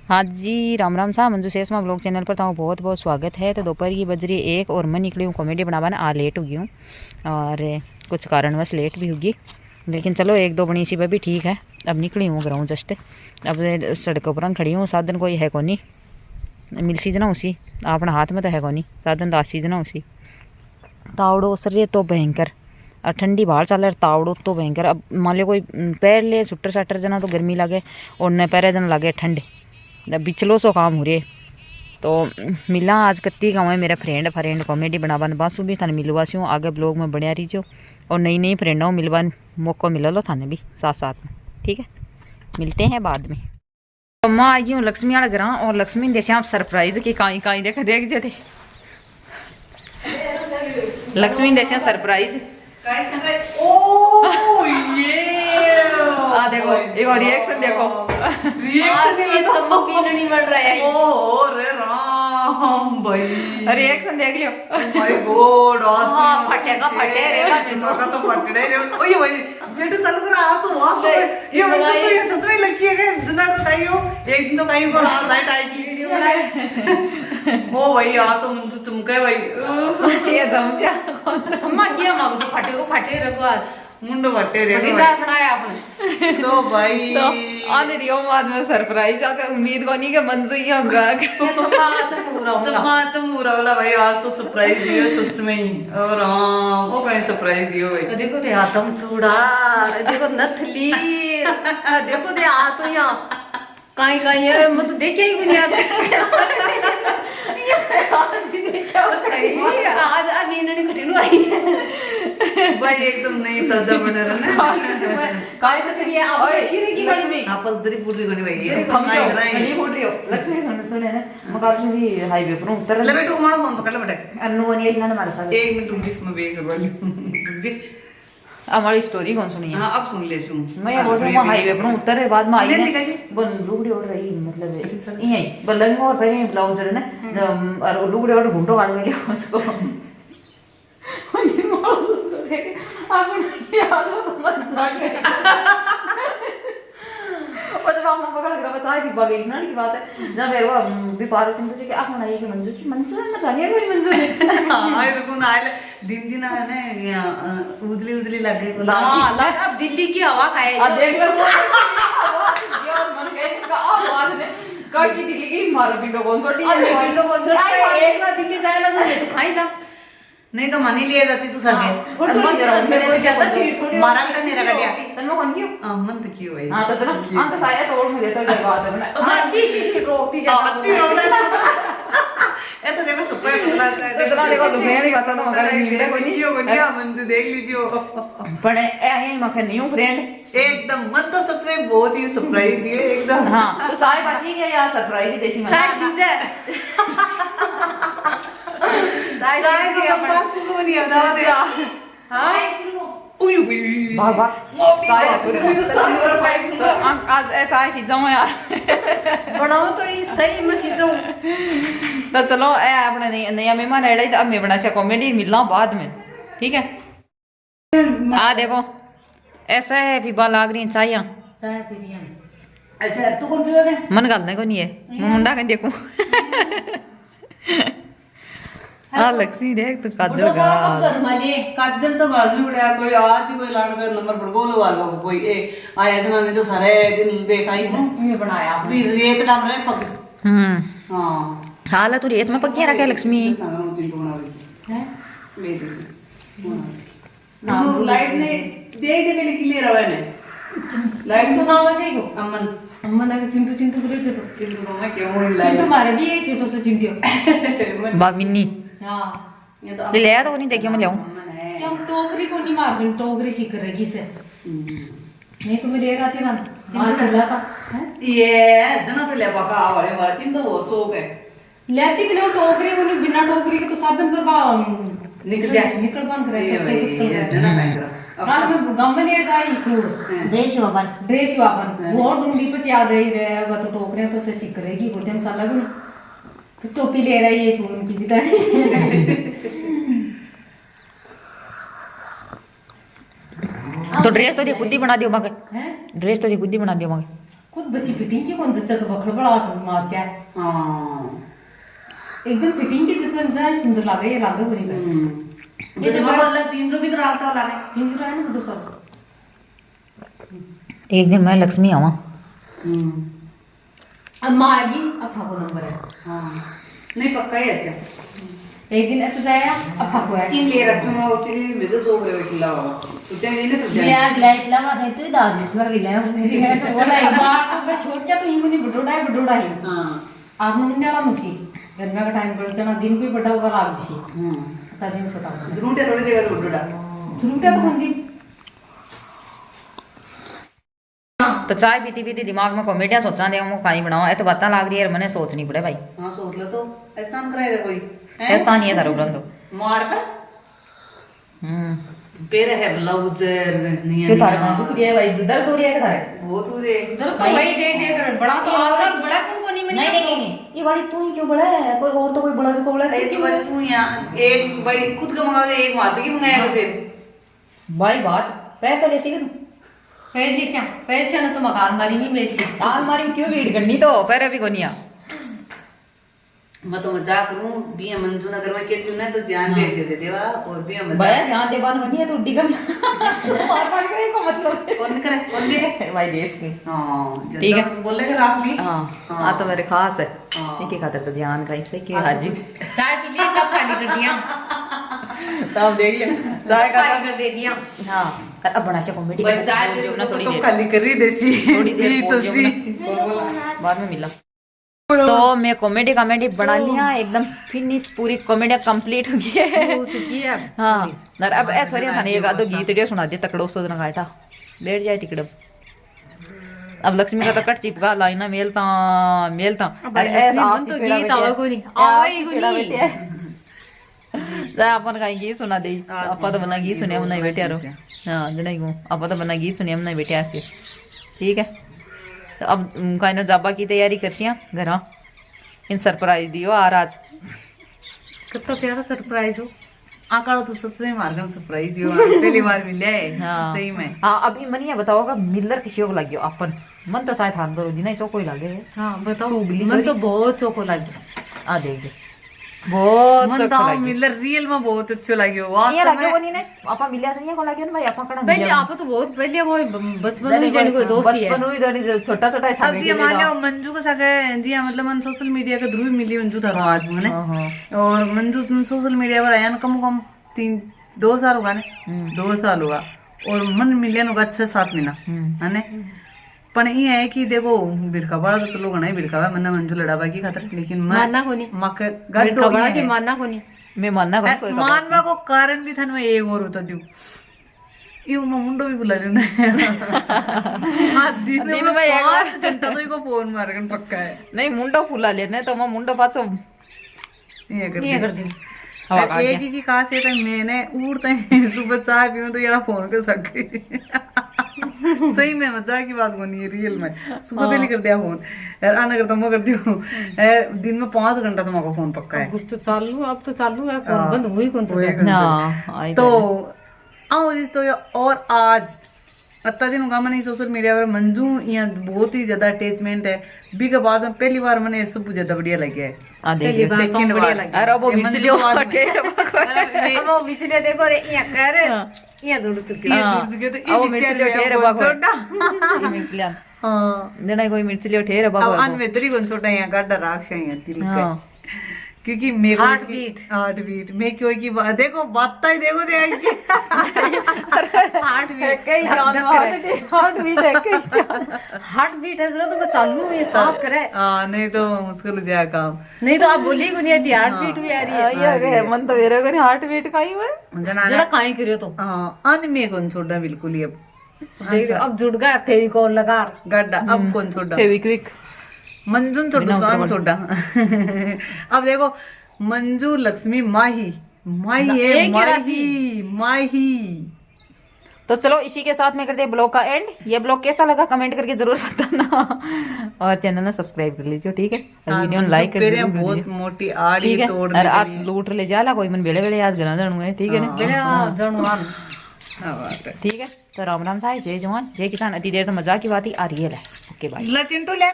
हाँ जी, राम राम सा Manju शेषमा blog channel पर तो बहुत बहुत स्वागत है। तो दोपहर की बज रही 1 और मैं निकली हूँ कॉमेडी बनाने। आ लेट हो गई हूँ और कुछ कारणवश लेट भी होगी, लेकिन चलो एक दो बनी सी भी ठीक है। अब निकली हूँ ग्राउंड जस्ट, अब सड़कों पर खड़ी हूँ। साधन कोई है को नहीं, मिल सीजना उसी अपना हाथ में तो है को नहीं, साधन तो आ सीजना उसी। तावड़ो सर तो भयंकर और ठंडी बाहर चल रहा तावड़ो तो भयंकर। अब मान लो कोई पैर ले सुटर साटर जना तो गर्मी लगे और न पैर जना लगे ठंड, बिचलो सो काम हो रहे। तो मिला आज कत्ती गाँव है मेरा फ्रेंड कॉमेडी बनावन बासू भी थाने मिलवासी हूँ। आगे ब्लॉग में बढ़िया रहीजो और नई नई फ्रेंड हो मिलवान मौका मिला लो थाने भी साथ साथ में, ठीक है। मिलते हैं बाद में। तो मैं आई हूँ लक्ष्मी वाले घर और लक्ष्मी ने जैसे आप सरप्राइज की काई काई देखा देख जो थे लक्ष्मी ने जैसे सरप्राइज देखो एक और रिएक्शन देखो नहीं बन रहा है। ओ रे राम भाई रिएक्शन देख लियो। माय गॉड हाँ, फटेगा फटे रेगा मैं तो का तो फटड़े रे ओए भाई बेटू चल कर आज तो वास्तव में ये मन तो ये सच में लगी है कि दिन तो कहीं हो एक दिन तो कहीं को रात नाइट आएगी वीडियो बनाए। ओ भाई यार तो मन तो चमके भाई ये दम क्या अम्मा किया मां तो फटे रखो आज मुंडो फटे रे मजेदार बनाया आपने। तो भाई तो आने दियो आज में सरप्राइज अगर उम्मीद को नहीं कि मंजू ही होगा चमूरा वाला भाई आज तो सरप्राइज दिया सच में ही। और हाँ वो कहीं सरप्राइज दियो भाई देखो ते हाथम चूड़ा देखो नथली देखो ते आ तो यहाँ काई काई है मैं तो देखे ही नहीं आज अभी इन्होंने घटिनु आई है भाई एकदम नहीं ताजा बना रहा ना काई तो खड़ी है आप शीरे की लक्ष्मी आप उधर ही पूरी कोनी भाई नहीं बोल रही हो लक्ष्मी सुन ना मकान भी हाईवे पर उतर ले बेटू हमारा फोन पकड़ ले बेटा अन्नू नहीं है हमारे साथ। एक मिनट रुक जी मैं वेट करवा ली हमारी स्टोरी कौन सुनी है? हां अब सुन ले सुन मैं बोल रहा हूं हाईवे पर उतर बाद में आई नहीं दिखा जी बन लुगड़ी ओढ़ रही मतलब यही बलंग और पहले ब्लाउज है ना और लुगड़ी ओढ़ घूंटो काट में लिया उसको अपन याद हो तो मन जाके और जब हम पकड़ कर चाय भी बगे ना की बात है जब फिर वो भी पारो तुम पूछे कि आप मनाइए कि मंजू है मैं जानिए कोई मंजू है। हां ये रुको ना दिन आ ना उजली लग गई को हां लग अब दिल्ली की हवा खाए अब देख लो यार मन गए का आवाज ने का की दिल्ली की मारो पिंडो कौन छोटी है पिंडो कौन छोटी है एक ना दिल्ली जाए ना तो खाई ना नहीं तो मनी लिए जाती तू सके थोड़ी कोई ज्यादा सीट थोड़ी मारा का तेरा कटिया तन्नो कौन क्यों मन तो क्यों भाई हां तो हां तो शायद तोड़ मुझे तो ये बात है ना हां 30 सीट रोकती जाती अति रोता ए तो देखो सुपर बोला है तो इतना देखो लुगे नहीं बता तो मगर नींद कोई नहीं को नहीं मन तो देख लीजिए पण ए यही मखे न्यू फ्रेंड एकदम मन तो सच में बहुत ही सरप्राइज दिए एकदम। हां तो सारे पासी के यार सरप्राइज देसी मन चाय सीजे चाय को पास को नहीं आता दे हां उई उई वाह वाह चाय तो आज ए चाय सी जाऊं यार बनाओ तो ये सही में सीजो तो चलो ए अपने नया मेहमान रेडी तो अब मैं बना से कॉमेडी मिलना बाद में, ठीक है। आ देखो ऐसा है पीपा लाग रही चाय पी रही है। अच्छा तू कौन पियोगे? मन गालने को नहीं है मैं मुंडा कहीं देखूं हाँ लक्ष्मी देख तू काजल का काजल तो गाड़ी उड़या कोई आज ही कोई लाड़ का नंबर बड़गोलो वाला कोई ए आया जना ने तो सारे दिन बेताई ये बनाया भी रेत डाल रहे पक हां हाल है तू रेत में पक्की रखे लक्ष्मी है लाइट ने दे दे मेरे क्लियर आवे ने लाइट तो नाम है देखो अमन अम्मा ने चिंटू करे थे तो चिंटू में क्यों हुई लाइट तुम्हारे भी एक चिंटू से चिंटियो बामिनी हां ये तो ले आया तो नहीं देखियो मैं लाऊं क्यों टोकरी को नहीं मार टोकरी सी करेगी से नहीं तो मैं ले आती ना मार खिला था ये जना तो ले बाका आवारे वाले इन तो वो सो गए लेती कि नहीं टोकरी को नहीं बिना टोकरी के तो साधन पे बा निकल जाए निकल बंद करे ये जना बैंक हां मैं गांव में ले जाई क्रूड ड्रेस वापन वो ढूंढी पे याद ही रहे वो तो टोकरे तो से सीख करेगी वो हम चला भी कुछ टोपी ले रही है उनकी बिताड़ी तो ड्रेस तो दी खुद ही बना दियो मगे ड्रेस तो दी खुद ही बना दियो मगे खुद बसी फिटिंग की कौन जच्चा तो बखड़ बड़ा मार जाए हाँ एकदम फिटिंग की जैसे जाए सुंदर लागे ये लागे पूरी पे ये जब वाला पिंजरो भी तो डालता वाला है पिंजरा है ना तो सब एक दिन मैं लक्ष्मी आवा अम्मा आएगी अफा को नंबर है हाँ नहीं पक्का है ऐसे एक दिन ऐसे जाया अफा को है इन ले रस्म में होती है मेरे सो रहे हो किला उतने नहीं समझा ब्लैक लाइट लगा है तो दाद इस बार भी लाया मेरी है तो बोला एक बार तो मैं छोड़ के तो यूं नहीं बडोड़ा ही हां आपने मुन्ने वाला मुसी गर्मी का टाइम पड़ जाना दिन भी बड़ा होगा लाग सी ता दिन छोटा जरूर थोड़ी देर बाद बडोड़ा जरूर तो बंदी तो चाय पीती पीती दिमाग में कॉमेडियां सोचा दे वो काई बनाओ ए तो बातें लाग रही है मैंने सोचनी पड़े भाई हां सोच लो तो ऐसा न कराएगा कोई ऐसा नहीं है तारो ग्रंथो मार पर पेरे है ब्लाउज नहीं क्यों तारे में दुख रही है भाई दर्द हो रही है तारे बहुत हो रे जरूर तो वही दे कर बड़ा तो आजकल बड़ा कौन को नहीं बनी नहीं ये वाली तू ही क्यों बड़ा है कोई और तो कोई बड़ा को बड़ा अरे तो भाई तू यहाँ एक भाई खुद का मंगा ले एक मार्केट की मंगाया कर फिर भाई बात पैर तो ले सी पैर से ना तो मकान मारी भी मेरी सी अलमारी में क्यों भीड़ करनी तो पैर अभी कोनिया मैं तो मजाक करूं बिया मंजू नगर में के चुने तो जान भेज दे देवा और बिया भाई मजाक ध्यान दे बान बनी है तो डिगम मार मार के को मतलब कौन करे भाई देश की हां ठीक है तो बोले कर आप ली हां आ तो मेरे खास है इनके खातिर तो ध्यान का इसे के हाजी चाय पी लिए कब खाली कर दिया तब देख ले चाय का खाली कर दे दिया हां अब बना से कॉमेडी भाई चाय दे ना थोड़ी तो देर खाली कर रही देसी थोड़ी देर पी तो सी बाद में मिला तो मैं कॉमेडी बना लिया एकदम फिनिश पूरी कॉमेडी कंप्लीट हो गई है हो चुकी है हाँ और अब ए सॉरी थाने एक आधो गीत रे सुना दे तकड़ो सो दिन गायटा बैठ जाए तिकड़ अब लक्ष्मी का तो कट चिपका लाइना मेलता अरे ऐसा आप तो गीत आवे को नहीं आवे को नहीं अपन का गीत सुना दे आपा तो बना गीत सुनिया मना बैठे रो हां नहीं को आपा तो बना गीत सुनिया मना बैठे आसे ठीक है तो अब काइना जाबा की तैयारी करसिया घरा इन सरप्राइज दियो आ आज कितना प्यारा सरप्राइज हो आकाड़ा तो सच में मारगन सरप्राइज हो पहली बार मिले हाँ सही में हाँ अभी मनिया बताओगा मिलर किसी को लग गयो अपन मन तो शायद हाथ करो जी नहीं चौको ही लागे हाँ बताओ मन तो बहुत चौको लग गया आ देख दे बहुत मन तो मिलर रियल में बहुत अच्छो लाग्यो ये वास्तव लाग्यो में बनी नहीं आपा मिलिया नहीं को लाग्यो ना भाई आपा कड़ा पहले आप तो बहुत पहले कोई बचपन में जाने कोई दोस्त ही है बचपन हुई दनी छोटा छोटा अब सागे जी मान लो मंजू के सगे जी मतलब मन सोशल मीडिया के थ्रू मिली मंजू था आज मैंने और मंजू सोशल मीडिया पर आया ना कम 2 साल होगा ना 2 साल होगा और मन मिलियन होगा 6-7 महीना है ना पण ये है कि देखो बिरका बड़ा तो चलो घना ही बिरका है मैंने मंजू लड़ा बाकी खातर लेकिन मैं मानना को नहीं मक गड्ढो बड़ा के मानना को नहीं मैं मानना कोई मानवा को कारण भी था मैं एक और होता दूं यू मैं मुंडो भी बुला लूं दिन में 5 घंटा तो इको फोन मारगन पक्का है नहीं मुंडो फुला लेने तो मैं मुंडो पाछो ये कर दी हवा काट एक ही खासियत है मैंने उड़ते सुबह चाय पीऊं तो यार फोन कर सके सही में मजाक की बात नहीं है रियल में सुबह पहले कर दिया फोन यार आना करता मैं करती हूँ दिन में 5 घंटा तो मेरा फोन पक्का है कुछ तो चालू अब तो चालू है फोन बंद हुई कौन सा हां तो आओ जिस तो और आज अत्ता दिन होगा मैंने सोशल मीडिया पर मंजू यहाँ बहुत ही ज्यादा अटैचमेंट है बी के बाद में पहली बार मैंने सब ज्यादा बढ़िया लगे है आ देख सेकंड बार अरे वो मिचलियो वो बिचले देखो रे यहाँ कर यहाँ जुड़ चुकी है वो मिचलियो ठेरे बाको मिचलिया हाँ देना कोई मिचलियो ठेरे बाको अब अनवेदरी कौन छोटा यहाँ गाड़ा राक्षा यहाँ दिल का क्योंकि मेरे हार्ट बीट मैं क्यों की देखो बात ही देखो दे हार्ट बीट है जरा तो चालू है सांस करे नहीं तो मुश्किल हो जाए काम नहीं तो आप बोली को नहीं आती हार्ट बीट भी आ रही है मन तो मेरे को हार्ट बीट का ही हुआ जरा काई करियो तो हाँ अन में कौन छोड़ा बिल्कुल ही अब जुड़ गया फेविकॉल लगा गड्ढा अब कौन छोड़ा फेविक्विक मंजू छोटा दुकान छोटा अब देखो मंजू लक्ष्मी माही है माही तो चलो इसी के साथ में करते हैं ब्लॉग का एंड ये ब्लॉग कैसा लगा कमेंट करके जरूर बताना और चैनल ने सब्सक्राइब कर लीजिए ठीक है वीडियो लाइक कर दीजिए बहुत मोटी आड़ी तोड़ और आप लूट ले जाला कोई मन बेले बेले आज घर जानू है ठीक है ना जनवान ठीक ठीक है तो राम राम साहेब, जय जवान जय किसान। अति देर तो मजाक की बात ही आ रही है। Okay bye. चिंटू ले